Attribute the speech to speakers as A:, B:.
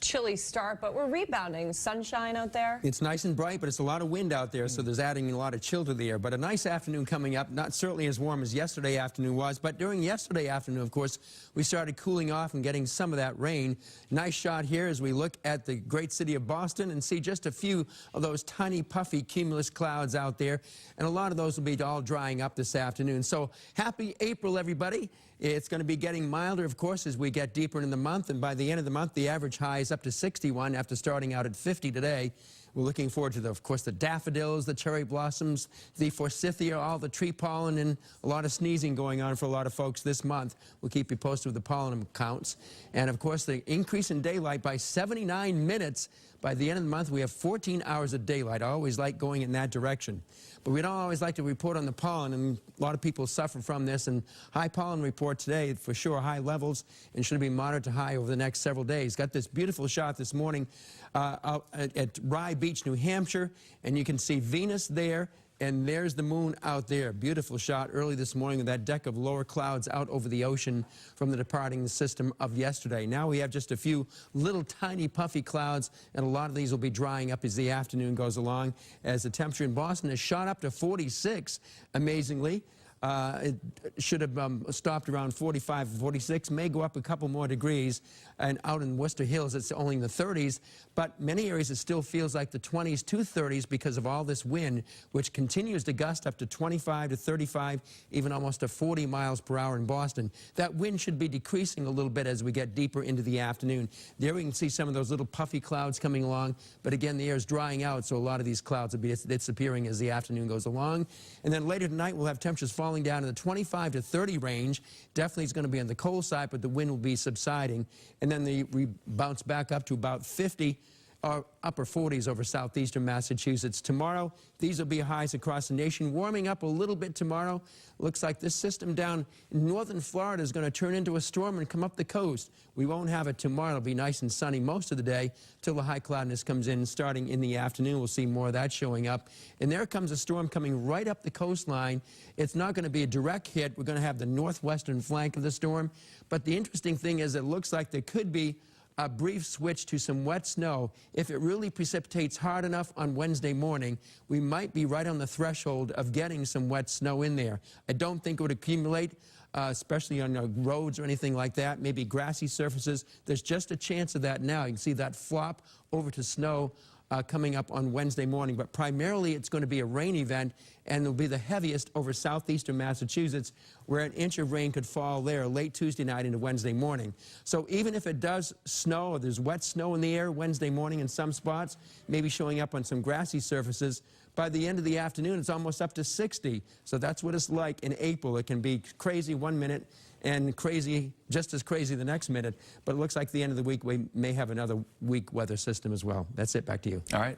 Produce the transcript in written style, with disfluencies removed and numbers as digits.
A: chilly start, but we're rebounding. Sunshine out there.
B: It's nice and bright, but it's a lot of wind out there, so there's adding a lot of chill to the air. But a nice afternoon coming up, not certainly as warm as yesterday afternoon was, but during yesterday afternoon, of course, we started cooling off and getting some of that rain. Nice shot here as we look at the great city of Boston and see just a few of those tiny, puffy cumulus clouds out there, and a lot of those will be all drying up this afternoon. So happy April, everybody. It's going to be getting milder, of course, as we get deeper into the month, and by the end of the month, the average high is up to 61 after starting out at 50 today. We're looking forward to, of course, the daffodils, the cherry blossoms, the forsythia, all the tree pollen, and a lot of sneezing going on for a lot of folks this month. We'll keep you posted with the pollen counts. And, of course, the increase in daylight by 79 minutes. By the end of the month, we have 14 hours of daylight. I always like going in that direction. But we don't always like to report on the pollen, and a lot of people suffer from this. And high pollen report today, for sure, high levels, and should be moderate to high over the next several days. Got this beautiful shot this morning out at Rye Beach, New Hampshire, and you can see Venus there. And there's the moon out there. Beautiful shot early this morning with that deck of lower clouds out over the ocean from the departing system of yesterday. Now we have just a few little tiny puffy clouds, and a lot of these will be drying up as the afternoon goes along, as the temperature in Boston has shot up to 46, amazingly. It should have stopped around 45, 46, may go up a couple more degrees, and out in Worcester Hills it's only in the 30s, but many areas it still feels like the 20s to 30s because of all this wind, which continues to gust up to 25 to 35, even almost to 40 miles per hour in Boston. That wind should be decreasing a little bit as we get deeper into the afternoon. There we can see some of those little puffy clouds coming along, but again, the air is drying out, so a lot of these clouds will be disappearing as the afternoon goes along. And then later tonight we'll have temperatures falling down in the 25 to 30 range. Definitely is going to be on the cold side, but the wind will be subsiding. And then we bounce back up to about 50 or upper 40s over southeastern Massachusetts. Tomorrow, these will be highs across the nation, warming up a little bit tomorrow. Looks like this system down in northern Florida is going to turn into a storm and come up the coast. We won't have it tomorrow. It'll be nice and sunny most of the day till the high cloudiness comes in. Starting in the afternoon, we'll see more of that showing up. And there comes a storm coming right up the coastline. It's not going to be a direct hit. We're going to have the northwestern flank of the storm. But the interesting thing is it looks like there could be a brief switch to some wet snow. If it really precipitates hard enough on Wednesday morning, we might be right on the threshold of getting some wet snow in there. I don't think it would accumulate, especially on roads or anything like that, maybe grassy surfaces. There's just a chance of that now. You can see that flop over to snow coming up on Wednesday morning, but primarily it's going to be a rain event, and it'll be the heaviest over southeastern Massachusetts, where an inch of rain could fall there late Tuesday night into Wednesday morning. So even if it does snow, or there's wet snow in the air Wednesday morning in some spots, maybe showing up on some grassy surfaces, by the end of the afternoon it's almost up to 60. So that's what it's like in April. It can be crazy one minute and crazy, just as crazy the next minute. But it looks like the end of the week we may have another weak weather system as well. That's it. Back to you.
C: All right.